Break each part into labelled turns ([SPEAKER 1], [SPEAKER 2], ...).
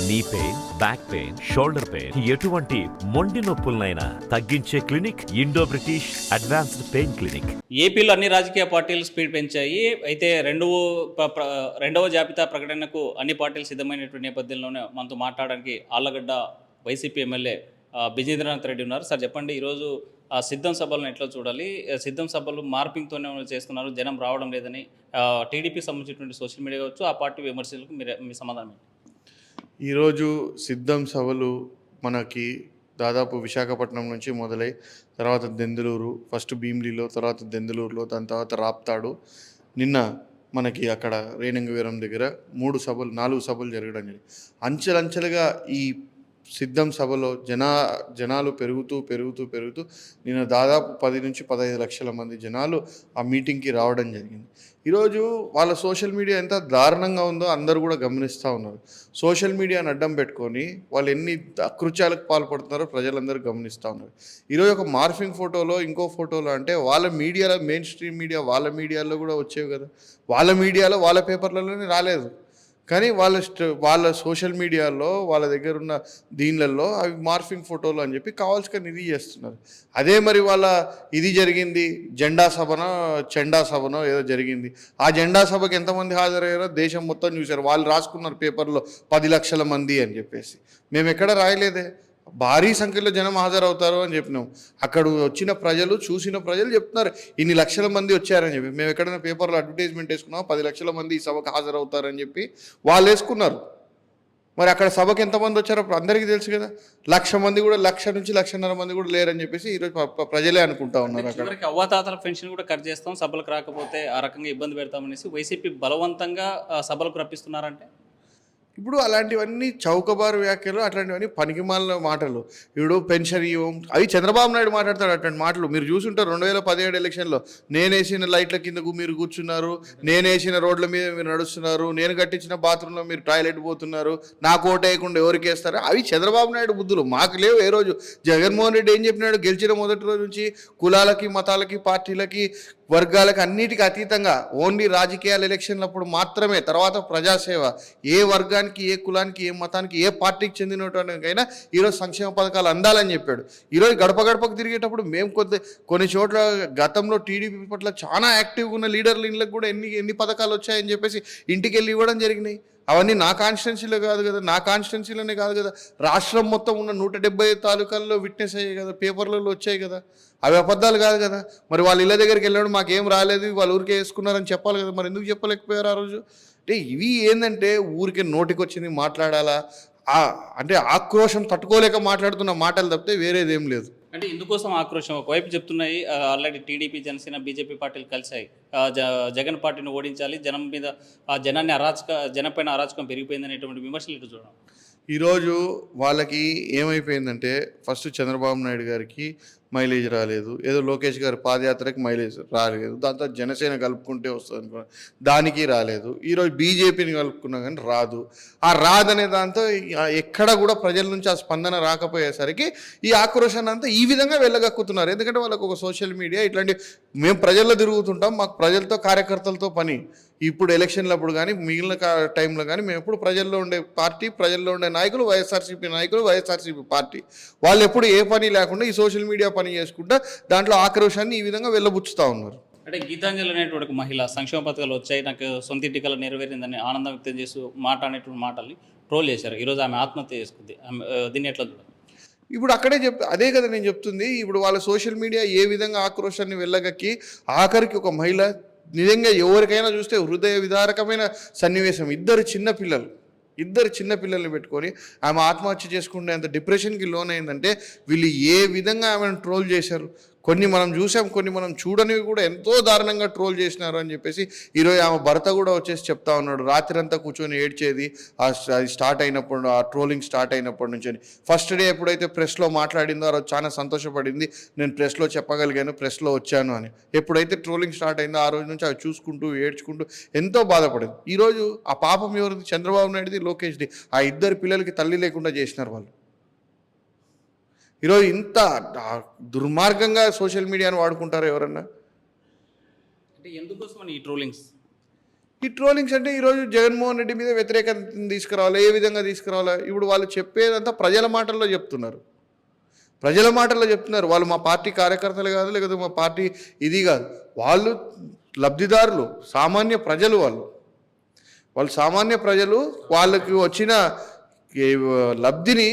[SPEAKER 1] Knee pain, back pain, shoulder pain, ఎటువంటి మొండి నొప్పులనైనా తగ్గించే clinic Indo British advanced pain clinic.
[SPEAKER 2] ఏపీలో అన్ని రాజకీయ పార్టీలు స్పీడ్ పెంచాయి. అయితే రెండవ జాబితా ప్రకటనకు అన్ని పార్టీలు సిద్ధమైనటువంటి నేపథ్యంలోనే మనతో మాట్లాడడానికి ఆళ్లగడ్డ వైసీపీ ఎమ్మెల్యే బిజేంద్రనాథ్ రెడ్డి ఉన్నారు. సార్ చెప్పండి, ఈరోజు సిద్ధం సభలను ఎట్లా చూడాలి? సిద్ధం సభలు మార్పింగ్తోనే చేస్తున్నారు, జనం రావడం లేదని టీడీపీకి సంబంధించినటువంటి సోషల్ మీడియా కావచ్చు, ఆ పార్టీ విమర్శలకు మీ సమాధానం ఏంటి?
[SPEAKER 3] ఈరోజు సిద్ధం సభలు మనకి దాదాపు విశాఖపట్నం నుంచి మొదలై తర్వాత దెందులూరు, ఫస్ట్ భీమిలిలో, తర్వాత దెందులూరులో, దాని తర్వాత రాప్తాడు, నిన్న మనకి అక్కడ రేణింగవీరం దగ్గర 4 సభలు జరగడం జరిగింది. అంచెలంచెలుగా ఈ సిద్ధం సభలో జనాలు పెరుగుతూ నిన్న దాదాపు 10 నుంచి 15 లక్షల మంది జనాలు ఆ మీటింగ్కి రావడం జరిగింది. ఈరోజు వాళ్ళ సోషల్ మీడియా ఎంత దారుణంగా ఉందో అందరూ కూడా గమనిస్తూ ఉన్నారు. సోషల్ మీడియాని అడ్డం పెట్టుకొని వాళ్ళు ఎన్ని అకృత్యాలకు పాల్పడుతున్నారో ప్రజలందరూ గమనిస్తూ ఉన్నారు. ఈరోజు ఒక మార్ఫింగ్ ఫోటోలో, ఇంకో ఫోటోలో అంటే వాళ్ళ మీడియాలో, మెయిన్ స్ట్రీమ్ మీడియా వాళ్ళ మీడియాలో కూడా వచ్చేవి కదా, వాళ్ళ మీడియాలో వాళ్ళ పేపర్లలోనే రాలేదు. కానీ వాళ్ళ సోషల్ మీడియాలో వాళ్ళ దగ్గర ఉన్న దీనిలలో అవి మార్ఫింగ్ ఫోటోలు అని చెప్పి కావాల్సిన ఇది చేస్తున్నారు. అదే మరి వాళ్ళ ఇది జరిగింది, చెండా సభనో ఏదో జరిగింది. ఆ జెండా సభకి ఎంతమంది హాజరయ్యారో దేశం మొత్తం చూశారు. వాళ్ళు రాసుకున్నారు పేపర్లో 10 లక్షల మంది అని చెప్పేసి. మేము ఎక్కడ రాయలేదే. భారీ సంఖ్యలో జనం హాజరవుతారు అని చెప్పినాం. అక్కడ వచ్చిన ప్రజలు, చూసిన ప్రజలు చెప్తున్నారు ఇన్ని లక్షల మంది వచ్చారని చెప్పి. మేము ఎక్కడైనా పేపర్లో అడ్వర్టైజ్మెంట్ వేసుకున్నాం 10 లక్షల మంది ఈ సభకు హాజరవుతారని చెప్పి వాళ్ళు వేసుకున్నారు. మరి అక్కడ సభకు ఎంతమంది వచ్చారో అందరికీ తెలుసు కదా. 1,00,000 మంది కూడా, 1,00,000 నుంచి 1,50,000 మంది కూడా లేరని చెప్పేసి ఈరోజు ప్రజలే అనుకుంటా ఉన్నారు. అక్కడ
[SPEAKER 2] అవ్వాతాతల పెన్షన్ కూడా కట్ చేస్తాం, సభలకు రాకపోతే ఆ రకంగా ఇబ్బంది పెడతామనేసి వైసీపీ బలవంతంగా సభలకు రప్పిస్తున్నారంటే
[SPEAKER 3] ఇప్పుడు అలాంటివన్నీ చౌకబారు వ్యాఖ్యలు, అట్లాంటివన్నీ పనికిమాలిన మాటలు. ఇప్పుడు పెన్షన్ ఇవ్వం అవి చంద్రబాబు నాయుడు మాట్లాడతాడు అట్లాంటి మాటలు. మీరు చూసుంటారు 2017 ఎలక్షన్లో, నేను వేసిన లైట్ల కిందకు మీరు కూర్చున్నారు, నేను వేసిన రోడ్ల మీద మీరు నడుస్తున్నారు, నేను కట్టించిన బాత్రూంలో మీరు టాయిలెట్ పోతున్నారు, నాకు ఓటు వేయకుండా ఎవరికి వేస్తారు. అవి చంద్రబాబు నాయుడు బుద్ధులు, మాకు లేవు. ఏ రోజు జగన్మోహన్ రెడ్డి ఏం చెప్పినాడు? గెలిచిన మొదటి రోజు నుంచి కులాలకి, మతాలకి, పార్టీలకి, వర్గాలకు అన్నిటికీ అతీతంగా ఓన్లీ రాజకీయాల ఎలక్షన్లప్పుడు మాత్రమే, తర్వాత ప్రజాసేవ, ఏ వర్గానికి, ఏ కులానికి, ఏ మతానికి, ఏ పార్టీకి చెందినటువంటికైనా ఈరోజు సంక్షేమ పథకాలు అందాలని చెప్పాడు. ఈరోజు గడప గడపకు తిరిగేటప్పుడు మేము కొన్ని చోట్ల గతంలో టీడీపీ పట్ల చాలా యాక్టివ్గా ఉన్న లీడర్ల ఇళ్ళకి కూడా ఎన్ని పథకాలు వచ్చాయని చెప్పేసి ఇంటికి వెళ్ళి ఇవ్వడం జరిగినాయి. అవన్నీ నా కాన్స్టిట్యున్సీలో కాదు కదా, నా కాన్స్టిట్యున్సీలోనే కాదు కదా, రాష్ట్రం మొత్తం ఉన్న 170 తాలూకాల్లో విట్నెస్ అయ్యాయి కదా, పేపర్లలో వచ్చాయి కదా. అవి అబద్ధాలు కాదు కదా. మరి వాళ్ళ ఇళ్ళ దగ్గరికి వెళ్ళాడు, మాకేం రాలేదు, వాళ్ళ ఊరికే వేసుకున్నారని చెప్పాలి కదా. మరి ఎందుకు చెప్పలేకపోయారు ఆ రోజు? అంటే ఇవి ఏంటంటే ఊరికే నోటికి వచ్చింది మాట్లాడాలా, అంటే ఆక్రోషం తట్టుకోలేక మాట్లాడుతున్న మాటలు తప్పితే వేరేదేం లేదు.
[SPEAKER 2] అంటే ఇందుకోసం ఆక్రోషం ఒకవైపు చెప్తున్నాయి. ఆల్రెడీ టీడీపీ, జనసేన, బీజేపీ పార్టీలు కలిసాయి. జగన్ పార్టీని ఓడించాలి, జనం మీద జనంపైన అరాచకం పెరిగిపోయిందనేటువంటి విమర్శలు ఇటు చూడడం.
[SPEAKER 3] ఈరోజు వాళ్ళకి ఏమైపోయిందంటే, ఫస్ట్ చంద్రబాబు నాయుడు గారికి మైలేజ్ రాలేదు, ఏదో లోకేష్ గారి పాదయాత్రకి మైలేజ్ రాలేదు, దాంతో జనసేన కలుపుకుంటే వస్తుంది అనుకున్నా, దానికి రాలేదు. ఈరోజు బీజేపీని కలుపుకున్నా కానీ రాదు. ఆ రాదనే దాంతో ఎక్కడ కూడా ప్రజల నుంచి ఆ స్పందన రాకపోయేసరికి ఈ ఆక్రోషాన్ని అంతా ఈ విధంగా వెళ్ళగక్కుతున్నారు. ఎందుకంటే వాళ్ళకు ఒక సోషల్ మీడియా ఇట్లాంటి, మేము ప్రజల్లో తిరుగుతుంటాం, మాకు ప్రజలతో, కార్యకర్తలతో పని. ఇప్పుడు ఎలక్షన్లప్పుడు కానీ మిగిలిన టైంలో కానీ మేము ఎప్పుడు ప్రజల్లో ఉండే పార్టీ, ప్రజల్లో ఉండే నాయకులు, వైఎస్ఆర్సీపీ నాయకులు, వైఎస్ఆర్సీపీ పార్టీ, వాళ్ళు ఎప్పుడు ఏ పని లేకుండా ఈ సోషల్ మీడియా పని చేసుకుంటా దాంట్లో ఆక్రోషాన్ని ఈ విధంగా వెళ్ళబుచ్చుతూ ఉన్నారు.
[SPEAKER 2] అంటే గీతాంజలి అనేటువంటి మహిళ సంక్షేమ పథకాలు వచ్చాయి, నాకు సొంత ఇంటికల నెరవేరిందని ఆనందం వ్యక్తం చేస్తూ అనేటువంటి మాటల్ని ట్రోల్ చేశారు. ఈరోజు ఆమె ఆత్మహత్య చేసుకుంది. దీన్ని ఎట్లా చూడాలి?
[SPEAKER 3] ఇప్పుడు అక్కడే అదే కదా నేను చెప్తుంది. ఇప్పుడు వాళ్ళ సోషల్ మీడియా ఏ విధంగా ఆక్రోషాన్ని వెళ్ళగక్కి ఆఖరికి ఒక మహిళ నిజంగా ఎవరికైనా చూస్తే హృదయ విదారకమైన సన్నివేశం. ఇద్దరు చిన్న పిల్లల్ని పెట్టుకొని ఆమె ఆత్మహత్య చేసుకుంటే అంత డిప్రెషన్కి లోన్ అయిందంటే వీళ్ళు ఏ విధంగా ఆమెను ట్రోల్ చేశారు. కొన్ని మనం చూసాం, కొన్ని మనం చూడనివి కూడా ఎంతో దారుణంగా ట్రోల్ చేసినారు అని చెప్పేసి ఈరోజు ఆమె భర్త కూడా వచ్చేసి చెప్తా ఉన్నాడు. రాత్రి అంతా కూర్చొని ఏడ్చేది అది స్టార్ట్ అయినప్పుడు, ఆ ట్రోలింగ్ స్టార్ట్ అయినప్పటి నుంచి. ఫస్ట్ డే ఎప్పుడైతే ప్రెస్లో మాట్లాడిందో ఆ రోజు చాలా సంతోషపడింది, నేను ప్రెస్లో చెప్పగలిగాను, ప్రెస్లో వచ్చాను అని. ఎప్పుడైతే ట్రోలింగ్ స్టార్ట్ అయిందో ఆ రోజు నుంచి అవి చూసుకుంటూ ఏడ్చుకుంటూ ఎంతో బాధపడింది. ఈరోజు ఆ పాపం ఎవరిది? చంద్రబాబు నాయుడుది, లోకేష్ది. ఆ ఇద్దరు పిల్లలకి తల్లి లేకుండా చేసినారు వాళ్ళు. ఈరోజు ఇంత దుర్మార్గంగా సోషల్ మీడియాను వాడుకుంటారు ఎవరన్నా?
[SPEAKER 2] అంటే ఎందుకోసం ఈ ట్రోలింగ్స్?
[SPEAKER 3] ఈ ట్రోలింగ్స్ అంటే ఈరోజు జగన్మోహన్ రెడ్డి మీద వ్యతిరేకతను తీసుకురావాలి, ఏ విధంగా తీసుకురావాలి? ఇప్పుడు వాళ్ళు చెప్పేదంతా ప్రజల మాటల్లో చెప్తున్నారు. ప్రజల మాటల్లో చెప్తున్నారు. వాళ్ళు మా పార్టీ కార్యకర్తలు కాదు, లేకపోతే మా పార్టీ ఇది కాదు. వాళ్ళు లబ్ధిదారులు, సామాన్య ప్రజలు. వాళ్ళు సామాన్య ప్రజలు. వాళ్ళకి వచ్చిన లబ్ధిని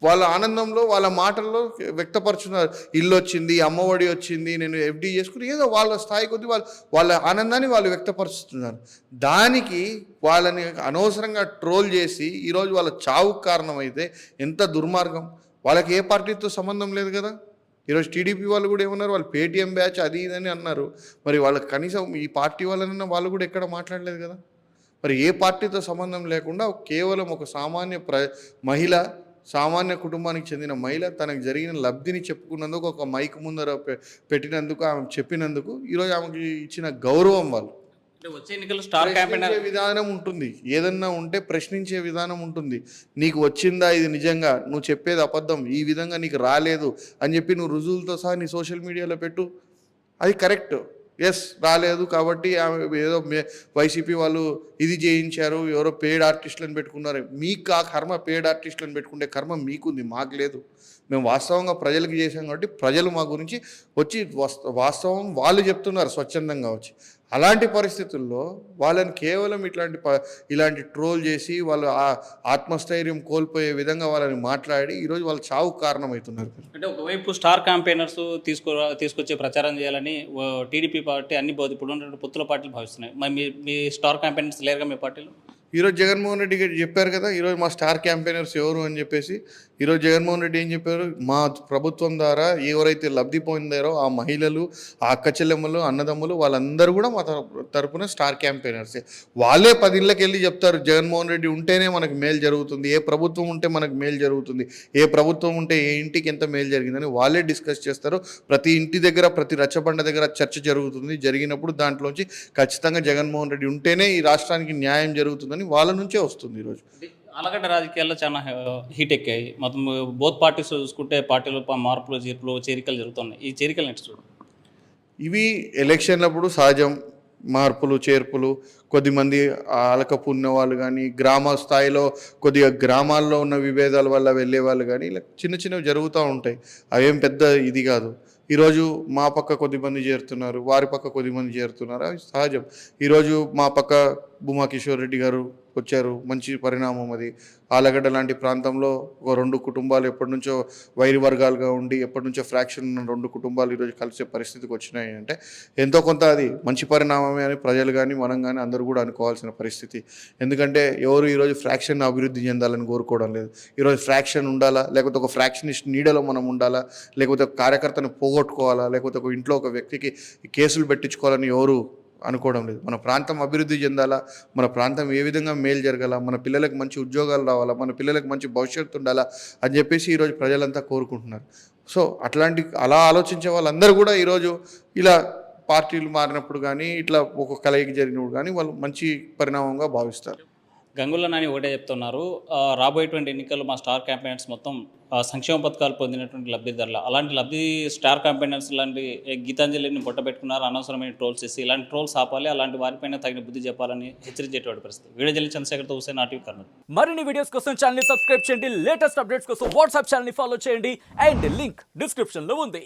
[SPEAKER 3] వాళ్ళ ఆనందంలో, వాళ్ళ మాటల్లో వ్యక్తపరుచున్నారు. ఇల్లు వచ్చింది, అమ్మఒడి వచ్చింది, నేను ఎఫ్డీ చేసుకుని ఏదో వాళ్ళ స్థాయి కొద్దీ వాళ్ళ ఆనందాన్ని వాళ్ళు వ్యక్తపరుస్తున్నారు. దానికి వాళ్ళని అనవసరంగా ట్రోల్ చేసి ఈరోజు వాళ్ళ చావుకు కారణమైతే ఎంత దుర్మార్గం. వాళ్ళకి ఏ పార్టీతో సంబంధం లేదు కదా. ఈరోజు టీడీపీ వాళ్ళు కూడా ఏమన్నారు, వాళ్ళు పేటీఎం బ్యాచ్ అది ఇదని అన్నారు. మరి వాళ్ళకి కనీసం ఈ పార్టీ వాళ్ళనన్నా వాళ్ళు కూడా ఎక్కడ మాట్లాడలేదు కదా. మరి ఏ పార్టీతో సంబంధం లేకుండా కేవలం ఒక సామాన్య మహిళ, సామాన్య కుటుంబానికి చెందిన మహిళ తనకు జరిగిన లబ్ధిని చెప్పుకున్నందుకు, ఒక మైక్ ముందర పెట్టినందుకు, ఆమె చెప్పినందుకు ఈరోజు ఆమెకి ఇచ్చిన గౌరవం. వాళ్ళు
[SPEAKER 2] వచ్చే ఎన్నికలు స్టార్ క్యాంపెయినర్
[SPEAKER 3] విధానం ఉంటుంది, ఏదన్నా ఉంటే ప్రశ్నించే విధానం ఉంటుంది. నీకు వచ్చిందా ఇది నిజంగా, నువ్వు చెప్పేది అబద్ధం, ఈ విధంగా నీకు రాలేదు అని చెప్పి నువ్వు రుజువులతో సహా నీ సోషల్ మీడియాలో పెట్టు, అది కరెక్ట్. ఎస్, రాలేదు కాబట్టి ఏదో వైసీపీ వాళ్ళు ఇది చేయించారు, ఎవరో పెయిడ్ ఆర్టిస్టులను పెట్టుకున్నారు. మీకు ఆ కర్మ, పెయిడ్ ఆర్టిస్టులను పెట్టుకుంటే కర్మ మీకుంది, మాకు లేదు. మేము వాస్తవంగా ప్రజలకు చేసాం కాబట్టి ప్రజలు మా గురించి వచ్చి వాస్తవం వాళ్ళు చెప్తున్నారు స్వచ్ఛందంగా వచ్చి. అలాంటి పరిస్థితుల్లో వాళ్ళని కేవలం ఇలాంటి ట్రోల్ చేసి వాళ్ళు ఆత్మస్థైర్యం కోల్పోయే విధంగా వాళ్ళని మాట్లాడి ఈరోజు వాళ్ళ చావుకు కారణమవుతున్నారు.
[SPEAKER 2] అంటే ఒకవైపు స్టార్ క్యాంపెయినర్స్ తీసుకొచ్చే ప్రచారం చేయాలని టీడీపీ పార్టీ అన్ని ఇప్పుడు ఉన్నటువంటి పొత్తుల పార్టీలు భావిస్తున్నాయి. మరి మీ స్టార్ క్యాంపెయినర్స్ లేరుగా మీ పార్టీలో?
[SPEAKER 3] ఈరోజు జగన్మోహన్ రెడ్డి గారు చెప్పారు కదా, ఈరోజు మా స్టార్ క్యాంపెయినర్స్ ఎవరు అని చెప్పేసి. ఈరోజు జగన్మోహన్ రెడ్డి ఏం చెప్పారు, మా ప్రభుత్వం ద్వారా ఎవరైతే లబ్ధి పొందారో ఆ మహిళలు, ఆ అక్క చెల్లెమ్మలు, అన్నదమ్ములు వాళ్ళందరూ కూడా మా తరపున స్టార్ క్యాంపెయినర్సే. వాళ్ళే 10 ఇళ్ళకి వెళ్ళి చెప్తారు, జగన్మోహన్ రెడ్డి ఉంటేనే మనకు మేలు జరుగుతుంది, ఏ ప్రభుత్వం ఉంటే మనకు మేలు జరుగుతుంది, ఏ ప్రభుత్వం ఉంటే ఏ ఇంటికి ఎంత మేలు జరిగిందని వాళ్ళే డిస్కస్ చేస్తారు. ప్రతి ఇంటి దగ్గర, ప్రతి రచ్చబండ దగ్గర చర్చ జరుగుతుంది. జరిగినప్పుడు దాంట్లోంచి ఖచ్చితంగా జగన్మోహన్ రెడ్డి ఉంటేనే ఈ రాష్ట్రానికి న్యాయం జరుగుతుందని వాళ్ళ నుంచే వస్తుంది. ఈరోజు
[SPEAKER 2] ఆలగడ్డ రాజకీయాల్లో చాలా హీట్ ఎక్కాయి. మొత్తం బోత్ పార్టీస్ చూసుకుంటే పార్టీలు మార్పులు, చేర్పులు, చేరికలు జరుగుతున్నాయి. ఈ చేరికలు నెక్స్ట్
[SPEAKER 3] ఇవి ఎలక్షన్లప్పుడు సహజం, మార్పులు చేర్పులు. కొద్దిమంది అలకపు ఉన్న వాళ్ళు కానీ, గ్రామ స్థాయిలో కొద్దిగా గ్రామాల్లో ఉన్న విభేదాల వల్ల వెళ్ళే వాళ్ళు కానీ, ఇలా చిన్న చిన్నవి జరుగుతూ ఉంటాయి. అవేం పెద్ద ఇది కాదు. ఈరోజు మా పక్క కొద్దిమంది చేరుతున్నారు, వారి పక్క కొద్దిమంది చేరుతున్నారు, అవి సహజం. ఈరోజు మా పక్క భూమా కిషోర్ రెడ్డి గారు వచ్చారు, మంచి పరిణామం అది. ఆలగడ్డ లాంటి ప్రాంతంలో ఒక 2 కుటుంబాలు ఎప్పటి నుంచో వైరి వర్గాలుగా ఉండి ఎప్పటి నుంచో ఫ్రాక్షన్ ఉన్న 2 కుటుంబాలు ఈరోజు కలిసే పరిస్థితికి వచ్చినాయి అంటే ఎంతో కొంత అది మంచి పరిణామమే అని ప్రజలు కానీ మనం కానీ అందరూ కూడా అనుకోవాల్సిన పరిస్థితి. ఎందుకంటే ఎవరు ఈరోజు ఫ్రాక్షన్ అభివృద్ధి చెందాలని కోరుకోవడం లేదు. ఈరోజు ఫ్రాక్షన్ ఉండాలా, లేకపోతే ఒక ఫ్రాక్షనిస్ట్ నీడలో మనం ఉండాలా, లేకపోతే ఒక కార్యకర్తను పోగొట్టుకోవాలా, లేకపోతే ఒక ఇంట్లో ఒక వ్యక్తికి కేసులు పెట్టించుకోవాలని ఎవరు అనుకోవడం లేదు. మన ప్రాంతం అభివృద్ధి చెందాలా, మన ప్రాంతం ఏ విధంగా మేలు జరగాల, మన పిల్లలకు మంచి ఉద్యోగాలు రావాలా, మన పిల్లలకు మంచి భవిష్యత్తు ఉండాలా అని చెప్పేసి ఈరోజు ప్రజలంతా కోరుకుంటున్నారు. సో అలా ఆలోచించే వాళ్ళందరూ కూడా ఈరోజు ఇలా పార్టీలు మారినప్పుడు కానీ, ఇట్లా ఒక కలయిక జరిగినప్పుడు కానీ వాళ్ళు మంచి పరిణామంగా భావిస్తారు.
[SPEAKER 2] గంగుల నాని ఒకటే చెప్తున్నారు, రాబోయేటువంటి ఎన్నికల్లో మా స్టార్ క్యాంపెయినర్స్ మొత్తం సంక్షేమ పథకాలు పొందినటువంటి లబ్ధిదారులు, అలాంటి స్టార్ క్యాంపెయినర్స్ లాంటి గీతాంజలిని పొట్టబెట్టుకున్నారు, అనవసరమైన ట్రోల్స్ చేసి ఇలాంటి ట్రోల్స్ ఆపాలి, అలాంటి వారిపైన తగిన బుద్ధి చెప్పాలని హెచ్చరించేటువంటి పరిస్థితి. వీడియో జల్లి చంద్రశేఖర్తో హుసేన్, ఆర్టీవీ కర్నూలు.
[SPEAKER 4] మరిన్ని వీడియోస్ కోసం ఛానల్ ని సబ్స్క్రైబ్ చేయండి, లేటెస్ట్ అప్డేట్స్ కోసం వాట్సాప్ ఛానల్ ని ఫాలో చేయండి అండ్ లింక్ డిస్క్రిప్షన్ లో ఉంది.